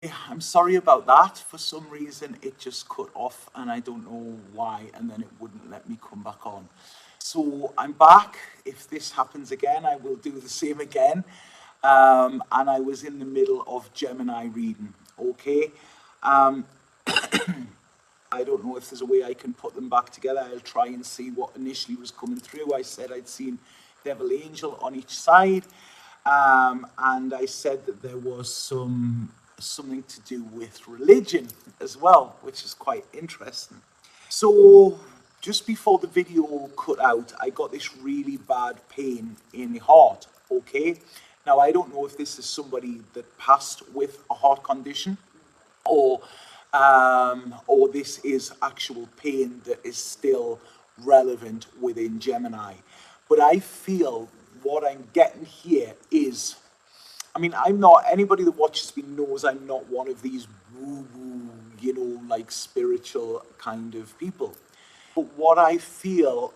Yeah, I'm sorry about that. For some reason, it just cut off, and I don't know why, and then it wouldn't let me come back on. So I'm back. If this happens again, I will do the same again. And I was in the middle of Gemini reading. Okay. Um, I don't know if there's a way I can put them back together. I'll try and see what initially was coming through. I said I'd seen Devil Angel on each side, and I said that there was something to do with religion as well, which is quite interesting. So just before the video cut out, I got this really bad pain in the heart. Okay, now I don't know if this is somebody that passed with a heart condition, or or this is actual pain that is still relevant within Gemini. But I feel what I'm getting here is, I mean, I'm not, anybody that watches me knows I'm not one of these woo woo, like spiritual kind of people. But what I feel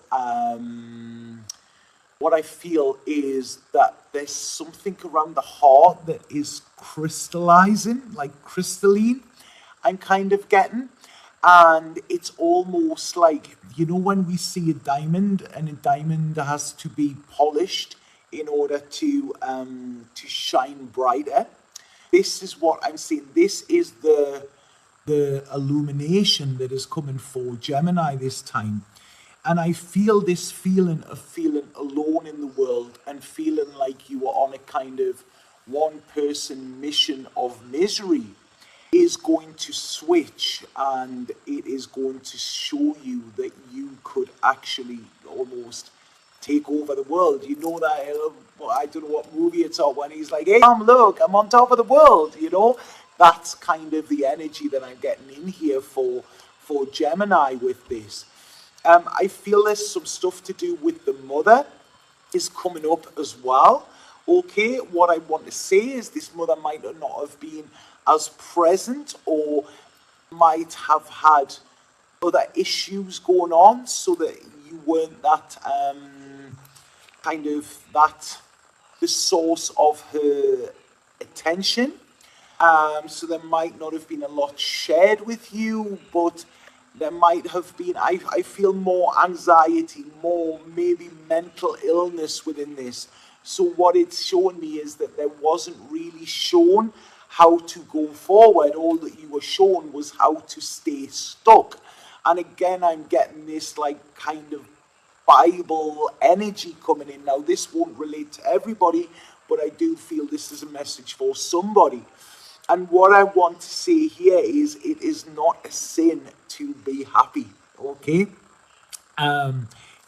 is that there's something around the heart that is crystallizing, like crystalline, I'm kind of getting. And it's almost like, when we see a diamond, and a diamond has to be polished in order to shine brighter. This is what I'm seeing. This is the illumination that is coming for Gemini this time. And I feel this feeling of feeling alone in the world, and feeling like you are on a kind of one person mission of misery is going to switch, and it is going to show you that you could actually almost take over the world. You know that, I don't know what movie it's on, when he's like, hey, look, I'm on top of the world, That's kind of the energy that I'm getting in here for Gemini with this. I feel there's some stuff to do with the mother is coming up as well. Okay, what I want to say is this mother might not have been as present, or might have had other issues going on, so that you weren't that kind of that the source of her attention. So there might not have been a lot shared with you, but there might have been, I feel more anxiety, more maybe mental illness within this. So what it's showing me is that there wasn't really shown how to go forward. All that you were shown was how to stay stuck. And again, I'm getting this like kind of Bible energy coming in. Now, this won't relate to everybody, but I do feel this is a message for somebody. And what I want to say here is, it is not a sin to be happy. Okay?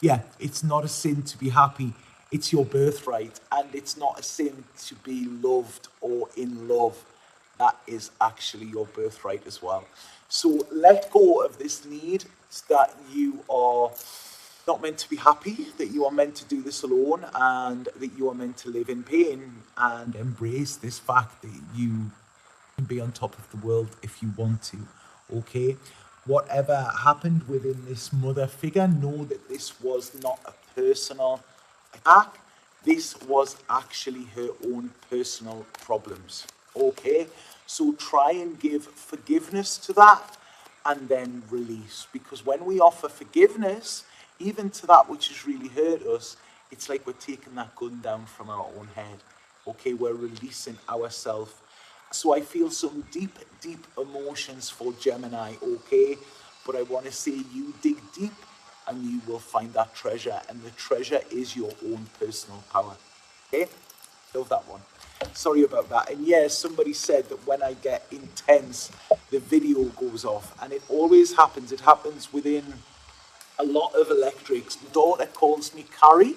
Yeah, it's not a sin to be happy. It's your birthright. And it's not a sin to be loved or in love. That is actually your birthright as well. So let go of this need that you are not meant to be happy, that you are meant to do this alone, and that you are meant to live in pain, and embrace this fact that you can be on top of the world if you want to. Okay? Whatever happened within this mother figure, know that this was not a personal attack. This was actually her own personal problems. Okay? So try and give forgiveness to that, and then release. Because when we offer forgiveness, even to that which has really hurt us, it's like we're taking that gun down from our own head. Okay? We're releasing ourselves. So I feel some deep, deep emotions for Gemini, okay? But I want to say, you dig deep and you will find that treasure. And the treasure is your own personal power. Okay? Love that one. Sorry about that. And yeah, somebody said that when I get intense, the video goes off. And it always happens. It happens within a lot of electrics. My daughter calls me Carrie,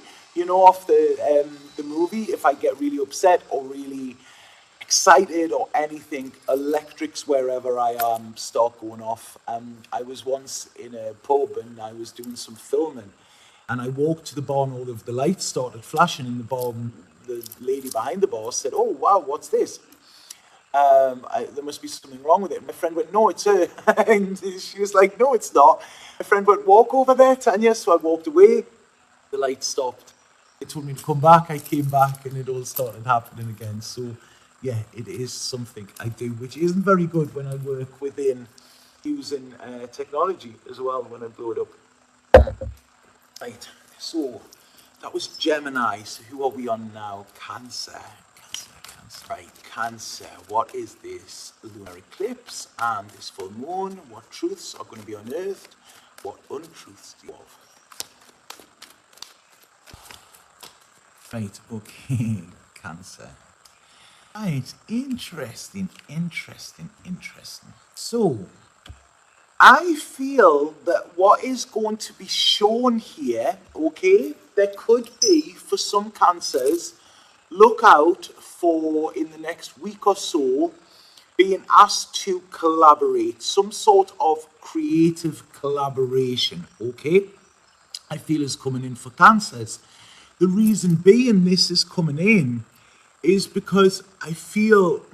off the movie. If I get really upset or really excited or anything, electrics wherever I am start going off. I was once in a pub and I was doing some filming, and I walked to the bar and all of the lights started flashing in the bar, and the lady behind the bar said, "Oh wow, what's this?" There must be something wrong with it. My friend went, "No, it's her." And she was like, "No, it's not." My friend went, "Walk over there, Tanya." So I walked away. The light stopped. They told me to come back. I came back, and it all started happening again. So yeah, it is something I do, which isn't very good when I work within using technology as well when I blow it up. Right, so that was Gemini. So who are we on now? Cancer. Cancer, Cancer. Right, Cancer. What is this lunar eclipse and this full moon? What truths are going to be unearthed? What untruths do you have? Right, okay, Cancer. Right, interesting. So, I feel that what is going to be shown here, okay, there could be, for some Cancers, look out for in the next week or so, being asked to collaborate, some sort of creative collaboration, okay, I feel is coming in for Cancers. The reason being this is coming in is because I feel,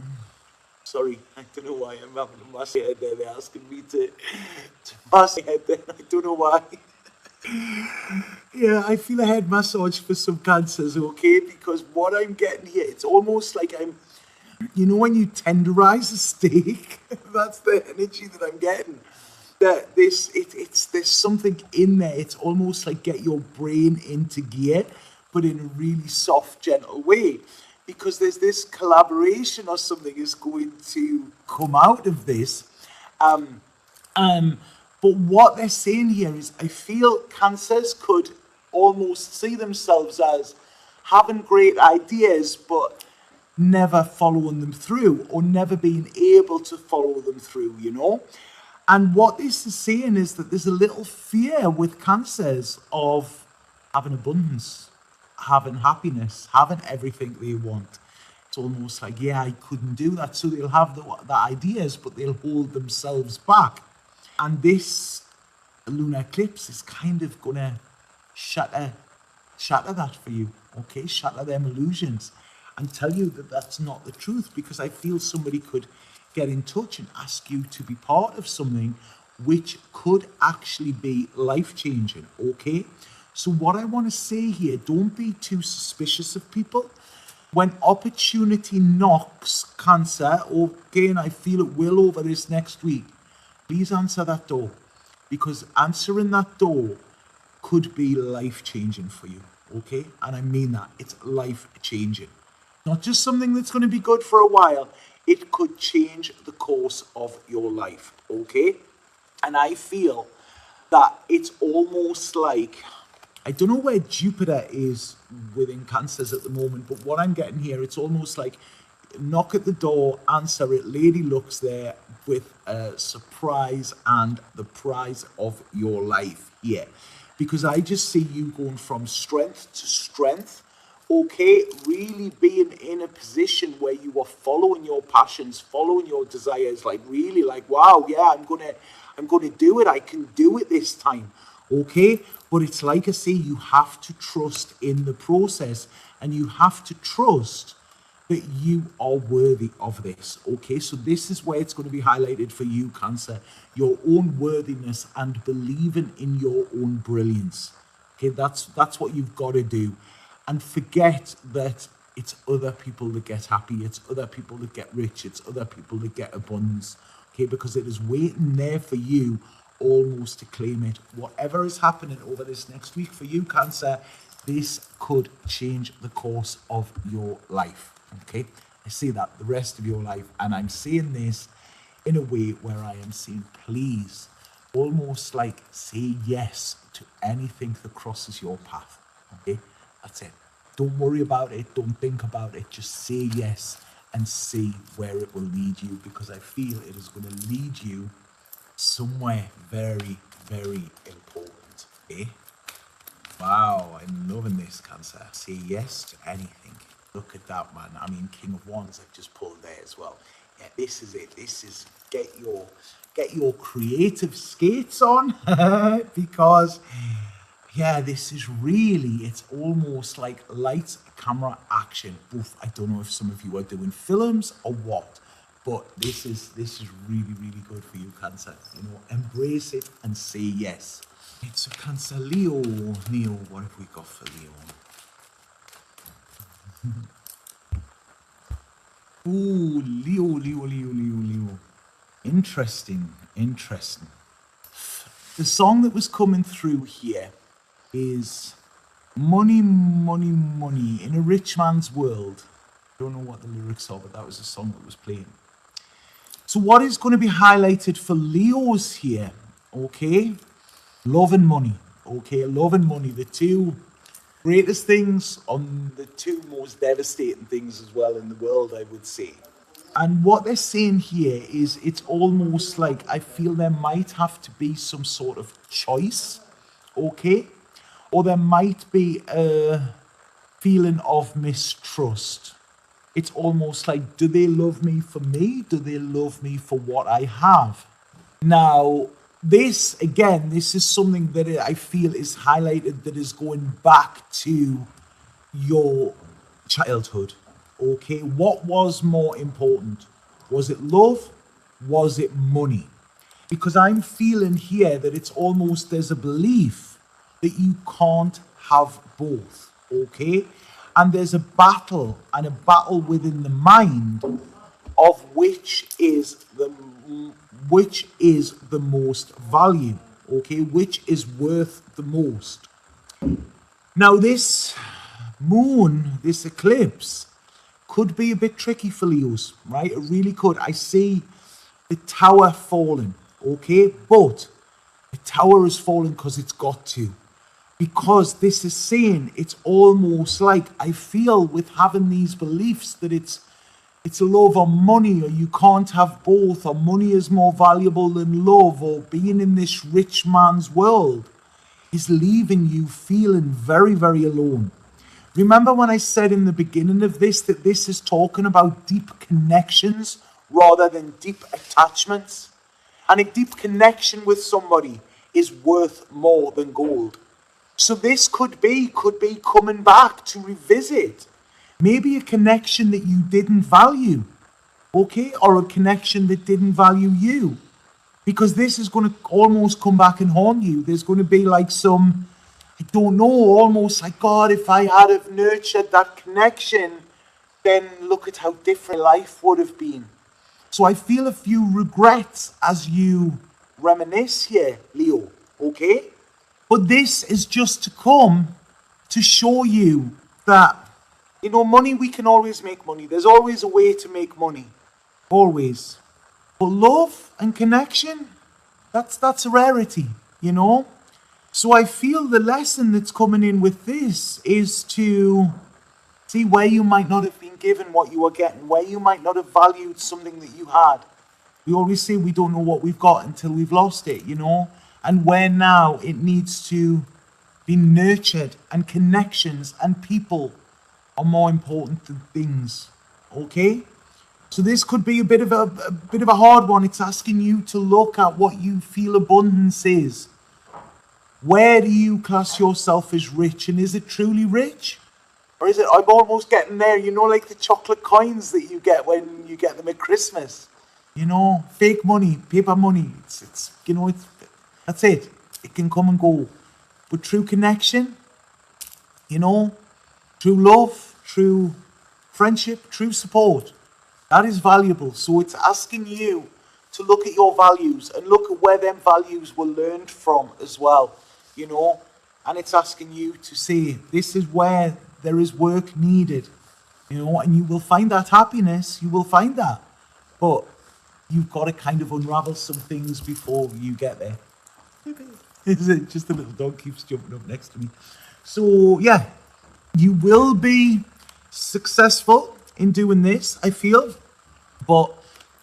sorry, I don't know why I'm having a mass head there. They're asking me to mass head there. I don't know why. Yeah, I feel a head massage for some Cancers, okay? Because what I'm getting here, it's almost like I'm, you know, when you tenderize a steak, that's the energy that I'm getting. That there's something in there. It's almost like get your brain into gear, but in a really soft, gentle way. Because there's this collaboration or something is going to come out of this. Um, but what they're saying here is I feel Cancers could almost see themselves as having great ideas, but never following them through or never being able to follow them through, you know? And what this is saying is that there's a little fear with Cancers of having abundance, having happiness, having everything they want. It's almost like, yeah, I couldn't do that. So they'll have the ideas, but they'll hold themselves back. And this lunar eclipse is kind of going to shatter that for you, okay? Shatter them illusions and tell you that that's not the truth, because I feel somebody could get in touch and ask you to be part of something which could actually be life-changing, okay? So what I want to say here, don't be too suspicious of people. When opportunity knocks, Cancer, okay, and I feel it will over this next week, please answer that door, because answering that door could be life-changing for you, okay? And I mean that. It's life-changing. Not just something that's going to be good for a while. It could change the course of your life, okay? And I feel that it's almost like, I don't know where Jupiter is within Cancers at the moment, but what I'm getting here, it's almost like knock at the door, answer it, lady looks there with a surprise and the prize of your life here. Because I just see you going from strength to strength, okay, really being in a position where you are following your passions, following your desires, like really like, wow, yeah, I'm gonna do it. I can do it this time, okay? But it's like I say, you have to trust in the process, and you have to trust that you are worthy of this, okay? So this is where it's going to be highlighted for you, Cancer, your own worthiness and believing in your own brilliance, okay? That's what you've got to do. And forget that it's other people that get happy, it's other people that get rich, it's other people that get abundance, okay? Because it is waiting there for you almost to claim it. Whatever is happening over this next week for you, Cancer, this could change the course of your life, okay? I see that, the rest of your life. And I'm saying this in a way where I am saying, please, almost like say yes to anything that crosses your path, okay? That's it. Don't worry about it. Don't think about it. Just say yes and see where it will lead you, because I feel it is going to lead you somewhere very, very important. Okay? Wow, I'm loving this, Cancer. Say yes to anything. Look at that, man. I mean, King of Wands I've just pulled there as well. Yeah, this is it. This is get your creative skates on because yeah, this is really, it's almost like lights, camera, action. Oof, I don't know if some of you are doing films or what, but this is really, really good for you, Cancer. You know, embrace it and say yes. Right, so Cancer, Leo, what have we got for Leo? Ooh, Leo. Interesting. The song that was coming through here is Money, Money, Money in a Rich Man's World. I don't know what the lyrics are, but that was the song that was playing. So what is going to be highlighted for Leos here? Okay, love and money. Okay, love and money, the two greatest things on the two most devastating things as well in the world, I would say. And what they're saying here is it's almost like I feel there might have to be some sort of choice, okay? Or there might be a feeling of mistrust. It's almost like, do they love me for me? Do they love me for what I have? Now, this is something that I feel is highlighted that is going back to your childhood. Okay, what was more important? Was it love? Was it money? Because I'm feeling here that it's almost there's a belief that you can't have both. Okay, and there's a battle within the mind of which is the most value. Okay, which is worth the most. Now this moon, this eclipse, could be a bit tricky for Leos, right? It really could. I see the tower falling, okay? But the tower is falling because it's got to. Because this is saying it's almost like I feel with having these beliefs that it's love or money, or you can't have both, or money is more valuable than love, or being in this rich man's world is leaving you feeling very, very alone. Remember when I said in the beginning of this that this is talking about deep connections rather than deep attachments? And a deep connection with somebody is worth more than gold. So this could be coming back to revisit. Maybe a connection that you didn't value, okay? Or a connection that didn't value you. Because this is going to almost come back and haunt you. There's going to be like some, I don't know, almost like, God, if I had have nurtured that connection, then look at how different life would have been. So I feel a few regrets as you reminisce here, Leo, okay? But this is just to come to show you that, you know, money, we can always make money. There's always a way to make money. Always. But love and connection, that's a rarity, you know? So I feel the lesson that's coming in with this is to see where you might not have been given what you were getting, where you might not have valued something that you had. We always say we don't know what we've got until we've lost it, you know? And where now it needs to be nurtured, and connections and people are more important than things, okay? So this could be a bit of a hard one. It's asking you to look at what you feel abundance is. Where do you class yourself as rich? And is it truly rich? Or is it, I'm almost getting there, you know, like the chocolate coins that you get when you get them at Christmas. You know, fake money, paper money. It's you know, that's it. It can come and go. But true connection, you know, true love, true friendship, true support, that is valuable. So it's asking you to look at your values and look at where them values were learned from as well, you know. And it's asking you to say, this is where there is work needed, you know, and you will find that happiness, you will find that. But you've got to kind of unravel some things before you get there. Is it just a little dog keeps jumping up next to me? So yeah, you will be successful in doing this, I feel. But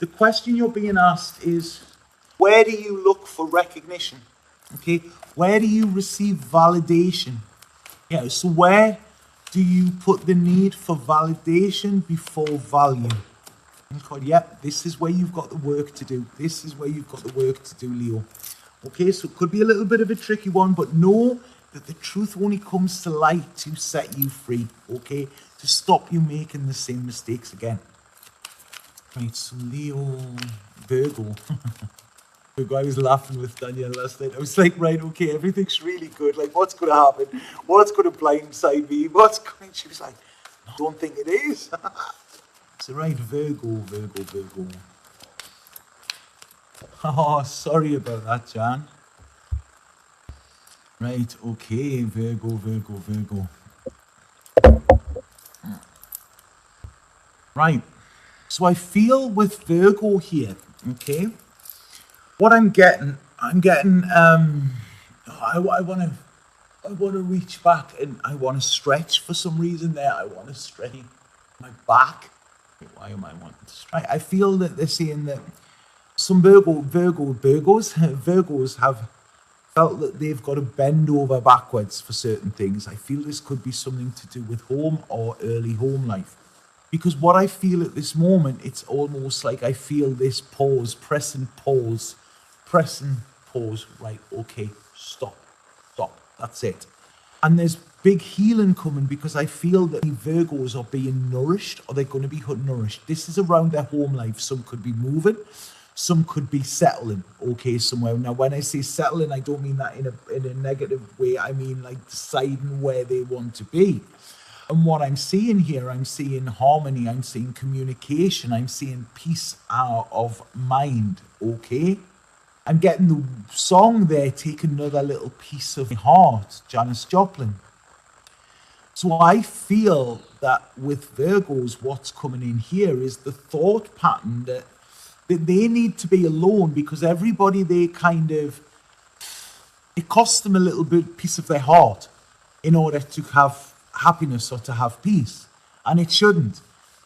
the question you're being asked is, where do you look for recognition? Okay, where do you receive validation? Yeah, so where do you put the need for validation before value? Okay, yep, this is where you've got the work to do. This is where you've got the work to do, Leo. Okay, so it could be a little bit of a tricky one, but know that the truth only comes to light to set you free, okay? To stop you making the same mistakes again. Right, so Leo, Virgo. Virgo, I was laughing with Danielle last night. I was like, right, okay, everything's really good. Like, what's going to happen? What's going to blindside me? What's going? She was like, I don't think it is. So right, Virgo. Oh, sorry about that, Jan. Right, okay, Virgo. Right, so I feel with Virgo here, okay, what I'm getting, I want to reach back and I want to stretch for some reason there. I want to stretch my back. Why am I wanting to stretch? I feel that they're saying that some Virgos have felt that they've got to bend over backwards for certain things. I feel this could be something to do with home or early home life. Because what I feel at this moment, it's almost like I feel this pause, pressing pause. Right, okay, stop. That's it. And there's big healing coming because I feel that the Virgos are being nourished or they're going to be nourished. This is around their home life. Some could be moving, some could be settling, okay, somewhere. Now, when I say settling, I don't mean that in a negative way. I mean like deciding where they want to be. And what I'm seeing here, I'm seeing harmony, I'm seeing communication, I'm seeing peace of mind, okay? I'm getting the song there, Take Another Little Piece of My Heart, Janis Joplin. So I feel that with Virgos, what's coming in here is the thought pattern that they need to be alone because everybody it costs them a little bit piece of their heart in order to have happiness or to have peace. And it shouldn't,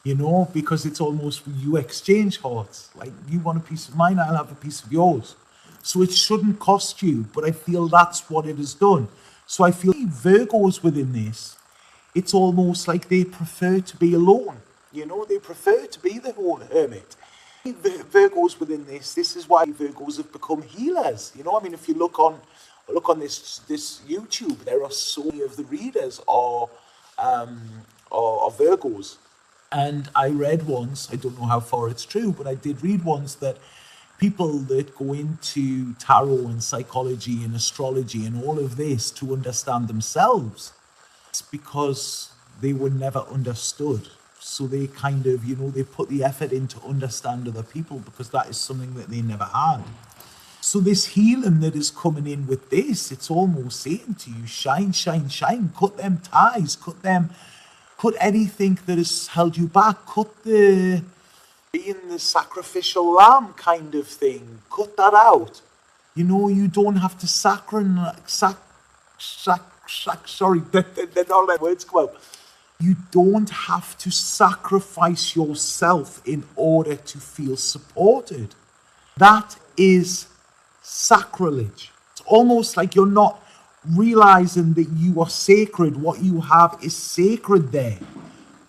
because it's almost you exchange hearts. Like you want a piece of mine, I'll have a piece of yours. So it shouldn't cost you, but I feel that's what it has done. So I feel Virgos within this, it's almost like they prefer to be alone. They prefer to be the whole hermit. Virgos within this is why Virgos have become healers. If you look on this YouTube, there are so many of the readers are Virgos. And I read once, I don't know how far it's true, but I did read once that people that go into tarot and psychology and astrology and all of this to understand themselves, it's because they were never understood. So they they put the effort in to understand other people because that is something that they never had. So this healing that is coming in with this, it's almost saying to you, shine, cut them ties, cut anything that has held you back, being the sacrificial lamb kind of thing, cut that out. You don't have to sorry, they're not letting words come out. You don't have to sacrifice yourself in order to feel supported. That is sacrilege. It's almost like you're not realizing that you are sacred. What you have is sacred there.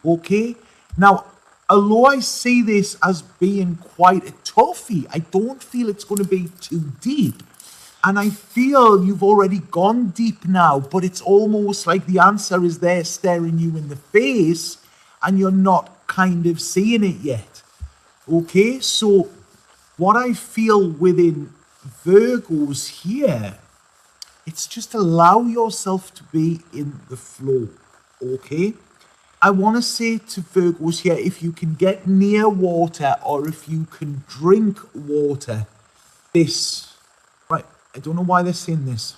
Okay? Now, although I see this as being quite a toughie, I don't feel it's going to be too deep. And I feel you've already gone deep now, but it's almost like the answer is there staring you in the face and you're not seeing it yet. Okay? So what I feel within Virgos here, it's just allow yourself to be in the flow. Okay? I want to say to Virgos here, if you can get near water or if you can drink water, right, I don't know why they're saying this.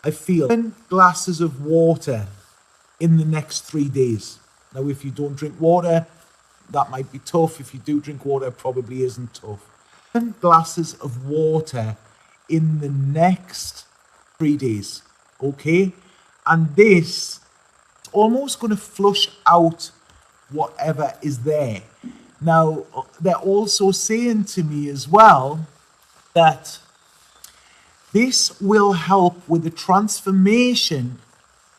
I feel 10 glasses of water in the next 3 days. Now, if you don't drink water, that might be tough. If you do drink water, it probably isn't tough. 10 glasses of water in the next 3 days, okay? And this almost going to flush out whatever is there. Now, they're also saying to me as well that this will help with the transformation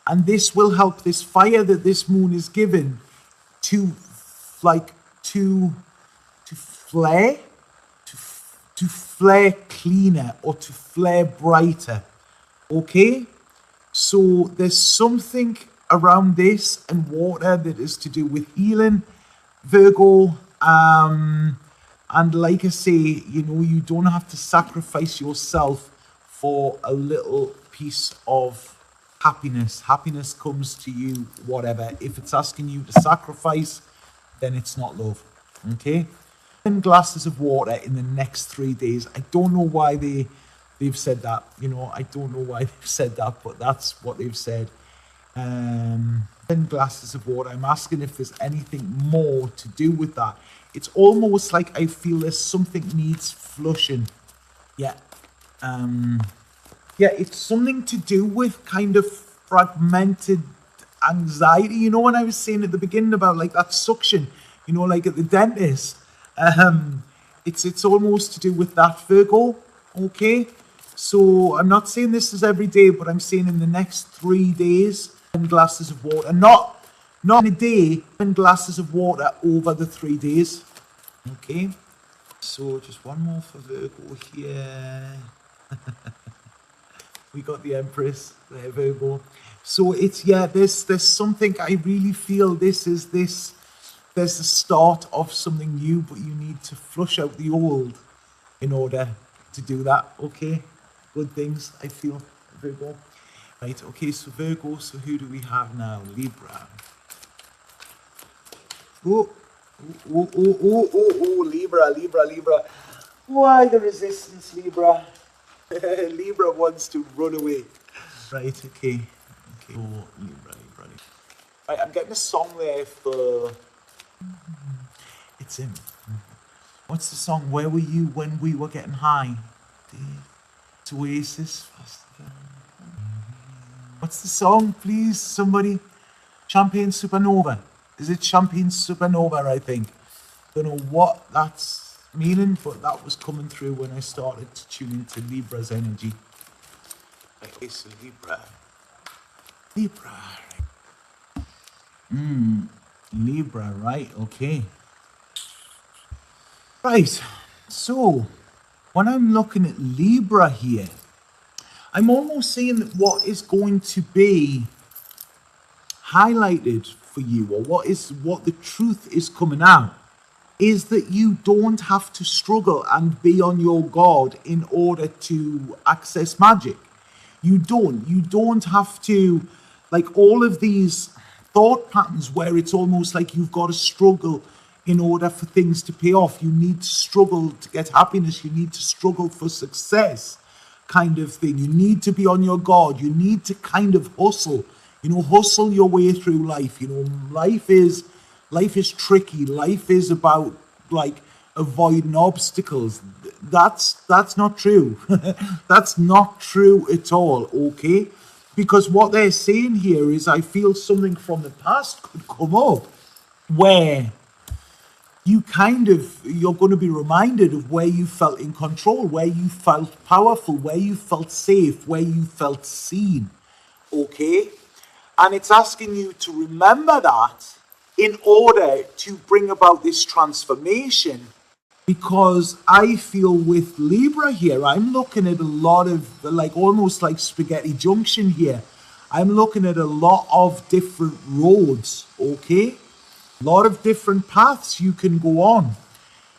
and this will help this fire that this moon is given to flare cleaner or to flare brighter. Okay? So there's something around this and water that is to do with healing, Virgo. And like I say, you don't have to sacrifice yourself for a little piece of happiness. Happiness comes to you, whatever. If it's asking you to sacrifice, then it's not love. Okay, 10 glasses of water in the next 3 days. I don't know why they've said that. You know, I don't know why they've said that, but that's what they've said. 10 glasses of water. I'm asking if there's anything more to do with that. It's almost like I feel there's something needs flushing. Yeah. Yeah, it's something to do with kind of fragmented anxiety. You know, when I was saying at the beginning about like that suction, you know, like at the dentist, it's almost to do with that, Virgo. Okay, so I'm not saying this is every day, but I'm saying in the next 3 days, 10 glasses of water, not in a day, 10 glasses of water over the 3 days. Okay, so just one more for Virgo here. We got the Empress there, Virgo. So it's, yeah, there's something I really feel there's the start of something new, but you need to flush out the old in order to do that. Okay, good things I feel, Virgo. Right, okay, so Virgo, so who do we have now? Libra. Oh, Libra. Why the resistance, Libra? Libra wants to run away. Right, okay. Oh, Libra. Right, I'm getting a song there for... It's him. What's the song? Where were you when we were getting high? It's Oasis Festival. What's the song, please? Somebody? Champagne Supernova. Is it Champagne Supernova, I think? Don't know what that's meaning, but that was coming through when I started to tune into Libra's energy. Okay, so Libra. Libra, right, okay. Right, so when I'm looking at Libra here, I'm almost saying that what is going to be highlighted for you, or what the truth is coming out, is that you don't have to struggle and be on your guard in order to access magic. You don't have to, like all of these thought patterns where it's almost like you've got to struggle in order for things to pay off. You need to struggle to get happiness. You need to struggle for success, kind of thing. You need to be on your guard. You need to kind of hustle, hustle your way through life. Life is tricky. Life is about like avoiding obstacles. That's not true. That's not true at all, okay? Because what they're saying here is I feel something from the past could come up where you're going to be reminded of where you felt in control, where you felt powerful, where you felt safe, where you felt seen, okay? And it's asking you to remember that in order to bring about this transformation, because I feel with Libra here, I'm looking at a lot of, like, almost like spaghetti junction here. I'm looking at a lot of different roads, okay? A lot of different paths you can go on.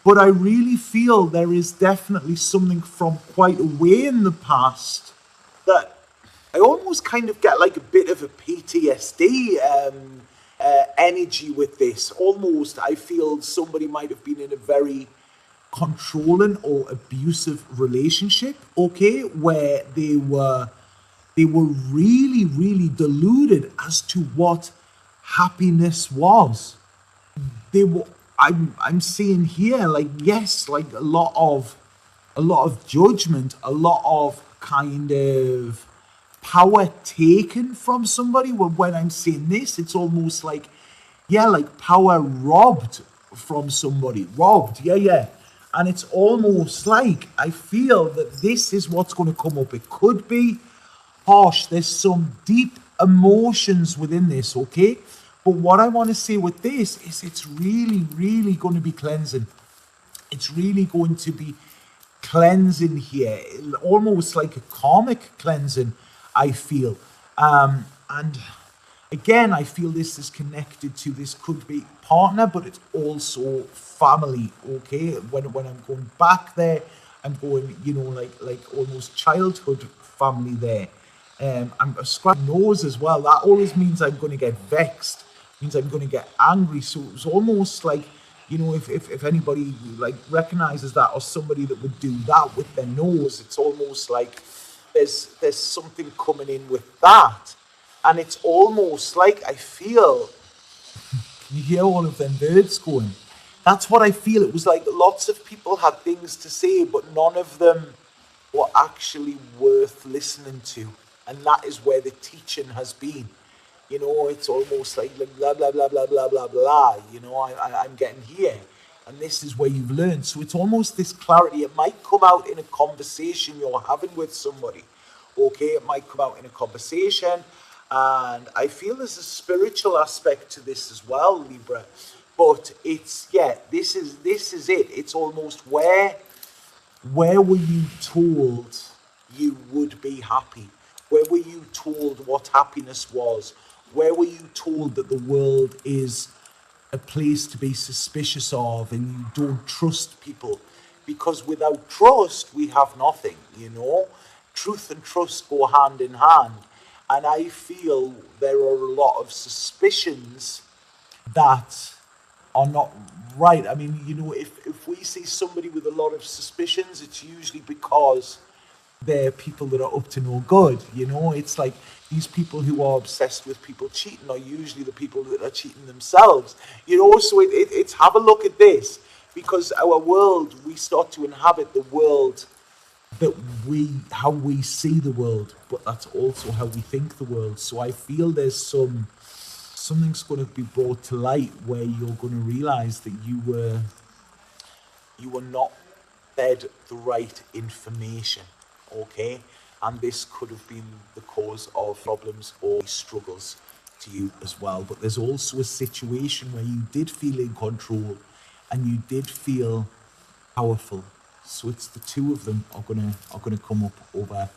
But I really feel there is definitely something from quite a way in the past that I almost kind of get like a bit of a PTSD energy with this. Almost, I feel somebody might have been in a very controlling or abusive relationship, okay, where they were really, really deluded as to what happiness was. I'm seeing here, like, yes, like a lot of judgment, a lot of kind of power taken from somebody. When I'm seeing this, it's almost like, yeah, like power robbed from somebody. Yeah. And it's almost like I feel that this is what's going to come up. It could be harsh. There's some deep emotions within this, okay? But what I want to say with this is it's really, really going to be cleansing. It's really going to be cleansing here, almost like a karmic cleansing, I feel. And again, I feel this is connected to, this could be partner, but it's also family, okay? When I'm going back there, I'm going, like almost childhood family there. I'm scratching nose as well. That always means I'm going to get vexed, means I'm going to get angry. So it's almost like You know, if anybody like recognizes that, or somebody that would do that with their nose, it's almost like there's something coming in with that. And it's almost like I feel, you hear all of them birds going. That's what I feel. It was like lots of people had things to say, but none of them were actually worth listening to. And that is where the teaching has been. You know, it's almost like blah, blah, blah, blah, blah, blah, blah. You know, I'm getting here. And this is where you've learned. So it's almost this clarity. It might come out in a conversation you're having with somebody. Okay, it might come out in a conversation. And I feel there's a spiritual aspect to this as well, Libra. But it's, yeah, this is it. It's almost where were you told you would be happy? Where were you told what happiness was? Where were you told that the world is a place to be suspicious of and you don't trust people? Because without trust, we have nothing, you know? Truth and trust go hand in hand. And I feel there are a lot of suspicions that are not right. I mean, you know, if we see somebody with a lot of suspicions, it's usually because they're people that are up to no good. You know, it's like these people who are obsessed with people cheating are usually the people that are cheating themselves. You know, so it's have a look at this, because our world, we start to inhabit the world that how we see the world, but that's also how we think the world. So I feel there's something's going to be brought to light where you're going to realize that you were not fed the right information, okay? And this could have been the cause of problems or struggles to you as well. But there's also a situation where you did feel in control and you did feel powerful. So it's the two of them are gonna come up over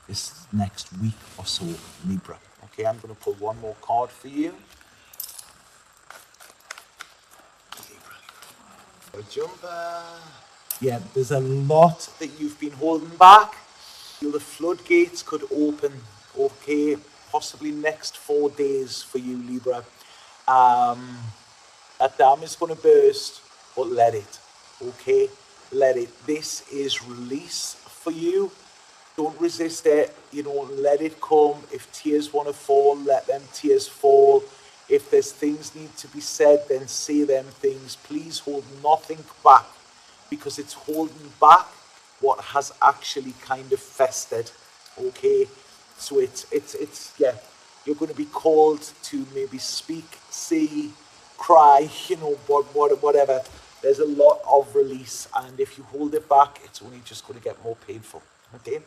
this next week or so, Libra. Okay, I'm gonna pull one more card for you. Libra. A jumper. Yeah, there's a lot that you've been holding back. The floodgates could open, okay, possibly next 4 days for you, Libra. That dam is going to burst, but let it, okay? Let it. This is release for you. Don't resist it, you know, let it come. If tears want to fall, let them tears fall. If there's things need to be said, then say them things. Please hold nothing back, because it's holding back what has actually kind of festered, okay? So it's yeah, you're going to be called to maybe speak, see, cry, you know, whatever. There's a lot of release, and if you hold it back, it's only just going to get more painful, okay?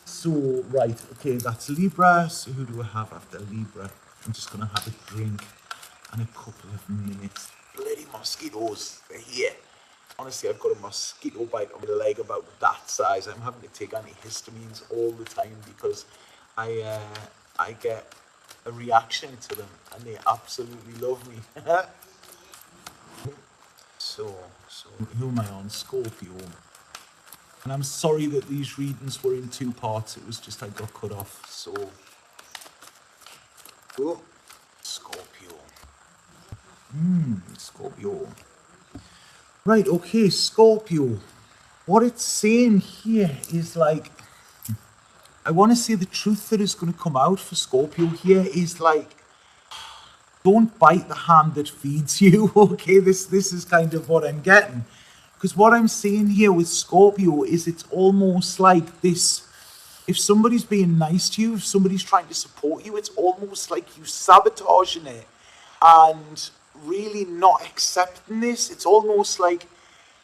So, right, okay, that's Libra. So who do I have after Libra? I'm just going to have a drink and a couple of minutes. Bloody mosquitoes, they're here. Honestly, I've got a mosquito bite on my leg about that size. I'm having to take antihistamines all the time because I get a reaction to them, and they absolutely love me. So who am I on? Scorpio. And I'm sorry that these readings were in 2 parts. It was just I got cut off. So, oh, Scorpio. Scorpio. Right, okay, Scorpio. What it's saying here is like, I want to say the truth that is going to come out for Scorpio here is like, don't bite the hand that feeds you, okay? This is kind of what I'm getting. Because what I'm seeing here with Scorpio is it's almost like this, if somebody's being nice to you, if somebody's trying to support you, it's almost like you sabotaging it and really not accepting this. It's almost like,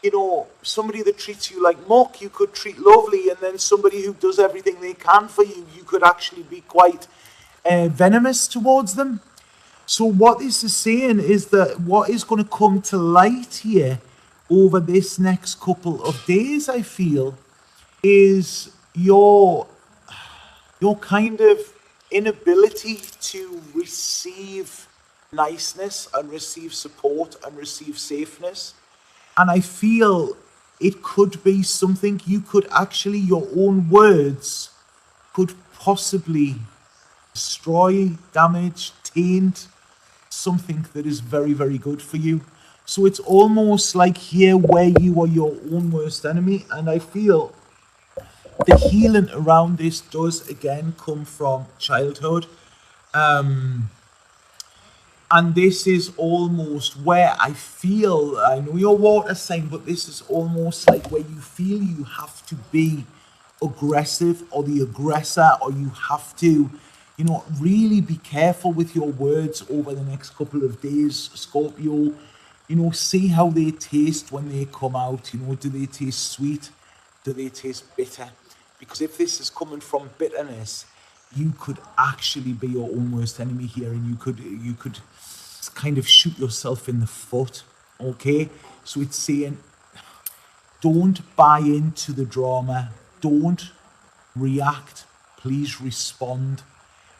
you know, somebody that treats you like muck, you could treat lovely, and then somebody who does everything they can for you, you could actually be quite venomous towards them. So what this is saying is that what is going to come to light here over this next couple of days, I feel, is your kind of inability to receive niceness and receive support and receive safeness. And I feel it could be something you could actually, your own words could possibly destroy, damage, taint something that is very, very good for you. So it's almost like here where you are your own worst enemy. And I feel the healing around this does again come from childhood. And this is almost where I feel, I know your water sign, but this is almost like where you feel you have to be aggressive or the aggressor, or you have to, really be careful with your words over the next couple of days, Scorpio. See how they taste when they come out. Do they taste sweet? Do they taste bitter? Because if this is coming from bitterness, you could actually be your own worst enemy here, and you could kind of shoot yourself in the foot. Okay, so it's saying, don't buy into the drama, don't react, please respond.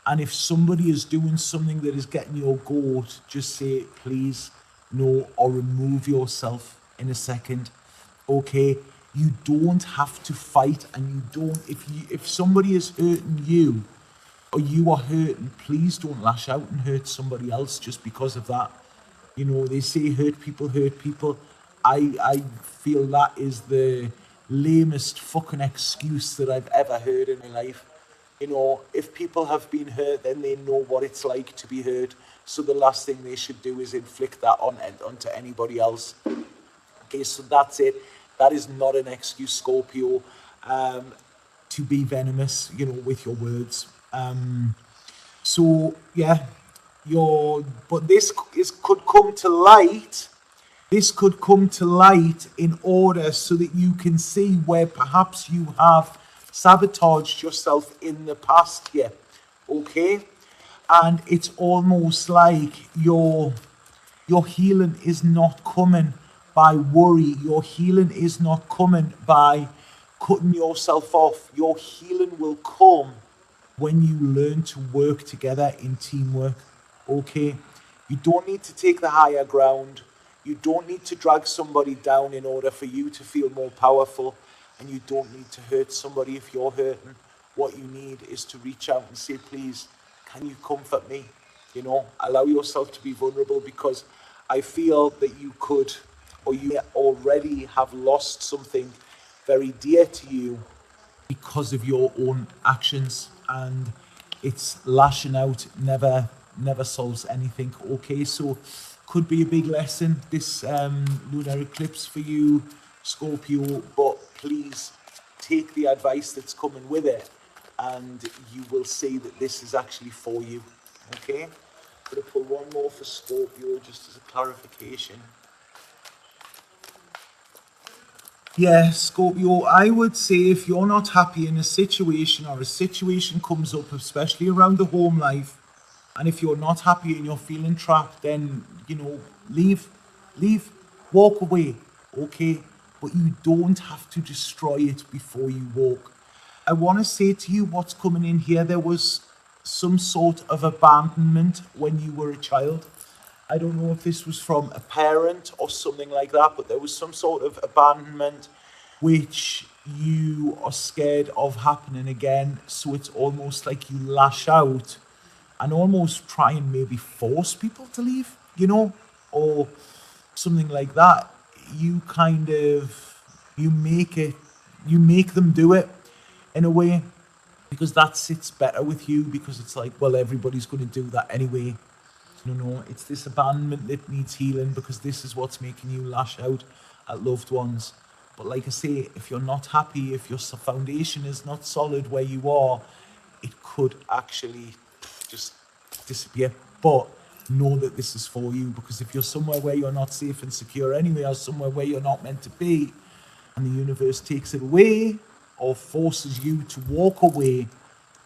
And if somebody is doing something that is getting your goat, just say please no, or remove yourself in a second. Okay, you don't have to fight, and you don't, if somebody is hurting you or you are hurting, please don't lash out and hurt somebody else just because of that. They say hurt people hurt people. I feel that is the lamest fucking excuse that I've ever heard in my life. If people have been hurt, then they know what it's like to be hurt. So the last thing they should do is inflict that onto anybody else. Okay, so that's it. That is not an excuse, Scorpio, to be venomous, with your words. So yeah, but this could come to light. This could come to light in order so that you can see where perhaps you have sabotaged yourself in the past here. Okay, and it's almost like your healing is not coming by worry. Your healing is not coming by cutting yourself off. Your healing will come when you learn to work together in teamwork. Okay, you don't need to take the higher ground. You don't need to drag somebody down in order for you to feel more powerful, and you don't need to hurt somebody if you're hurting. What you need is to reach out and say, please, can you comfort me? Allow yourself to be vulnerable, because I feel that you could, or you already have lost something very dear to you because of your own actions, and it's lashing out never solves anything. Okay, so could be a big lesson, this lunar eclipse for you, Scorpio, but please take the advice that's coming with it, and you will see that this is actually for you. Okay, I'm going to pull one more for Scorpio just as a clarification. Yeah, Scorpio, I would say if you're not happy in a situation, or a situation comes up, especially around the home life, and if you're not happy and you're feeling trapped, then, leave, walk away, okay? But you don't have to destroy it before you walk. I want to say to you what's coming in here. There was some sort of abandonment when you were a child. I don't know if this was from a parent or something like that, but there was some sort of abandonment which you are scared of happening again. So it's almost like you lash out and almost try and maybe force people to leave, or something like that. You kind of, you make them do it in a way, because that sits better with you, because it's like, well, everybody's going to do that anyway. No, it's this abandonment that needs healing, because this is what's making you lash out at loved ones. But like I say, if you're not happy, if your foundation is not solid where you are, it could actually just disappear. But know that this is for you, because if you're somewhere where you're not safe and secure anyway, or somewhere where you're not meant to be, and the universe takes it away or forces you to walk away,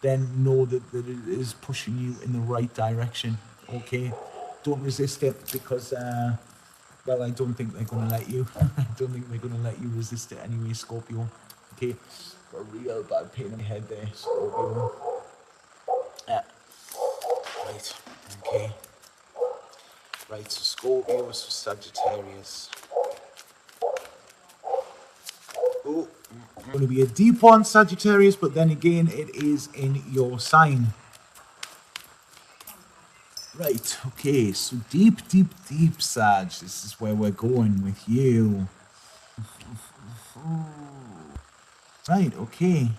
then know that it is pushing you in the right direction. Okay, don't resist it, because well, I don't think they're going to let you. I don't think they're going to let you resist it anyway, Scorpio. Okay, got a real bad pain in the head there, Scorpio. Right, okay. Right, so Scorpio, so Sagittarius. Oh, going to be a deep one, Sagittarius, but then again, it is in your sign. Right, okay, so deep, deep, deep, Sag. This is where we're going with you. Right, okay.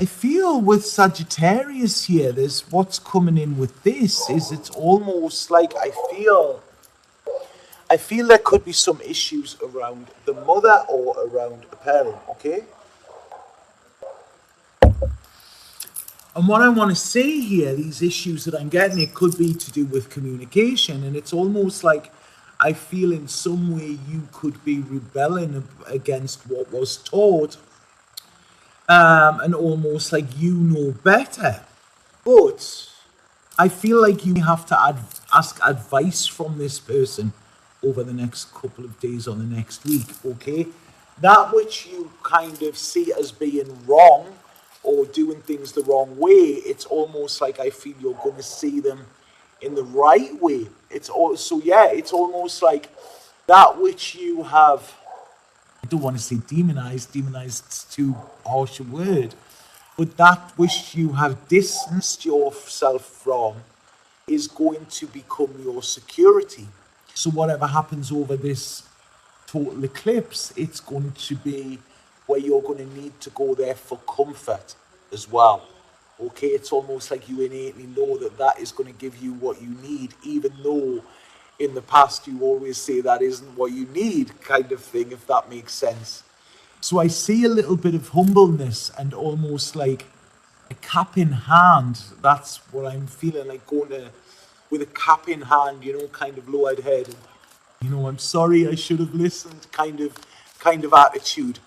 I feel with Sagittarius here, there's what's coming in with this is it's almost like I feel there could be some issues around the mother or around a parent, okay? And what I want to say here, these issues that I'm getting, it could be to do with communication. And it's almost like I feel in some way you could be rebelling against what was taught, and almost like you know better. But I feel like you have to ask advice from this person over the next couple of days or the next week, okay? That which you kind of see as being wrong or doing things the wrong way, it's almost like I feel you're going to see them in the right way. It's also, yeah, it's almost like that which you have, I don't want to say demonized too harsh a word, but that which you have distanced yourself from is going to become your security. So whatever happens over this total eclipse, it's going to be where you're going to need to go there for comfort as well. Okay, it's almost like you innately know that that is going to give you what you need, even though in the past you always say that isn't what you need, kind of thing, if that makes sense. So I see a little bit of humbleness and almost like a cap in hand. That's what I'm feeling like, going to with a cap in hand, kind of lowered head. And, I'm sorry, I should have listened, kind of attitude.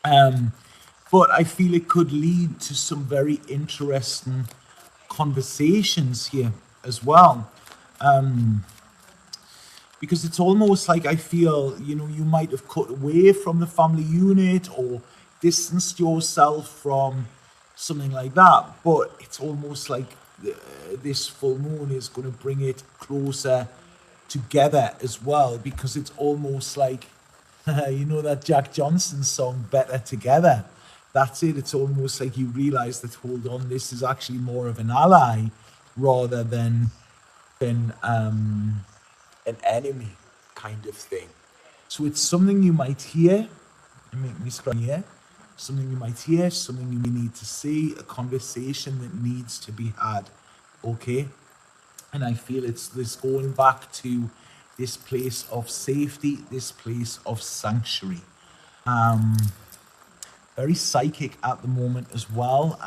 Um, but I feel it could lead to some very interesting conversations here as well. Because it's almost like I feel, you might have cut away from the family unit or distanced yourself from something like that. But it's almost like this full moon is going to bring it closer together as well, because it's almost like, that Jack Johnson song, Better Together. That's it. It's almost like you realize that, hold on, this is actually more of an ally rather than an enemy, kind of thing. So it's something you might hear, and make me scratch here, something you might hear, something you need to see, a conversation that needs to be had, okay? And I feel it's this going back to this place of safety, this place of sanctuary. Very psychic at the moment as well.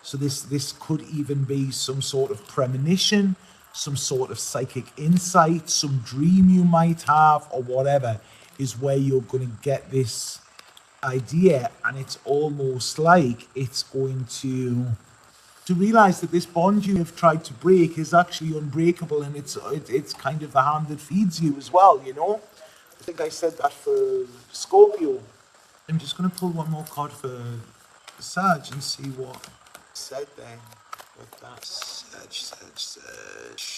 So this could even be some sort of premonition, some sort of psychic insight, some dream you might have, or whatever, is where you're going to get this idea, and it's almost like it's going to realize that this bond you have tried to break is actually unbreakable, and it's kind of the hand that feeds you as well. I think I said that for Scorpio. I'm just going to pull one more card for Sag and see what said then with that. Sag.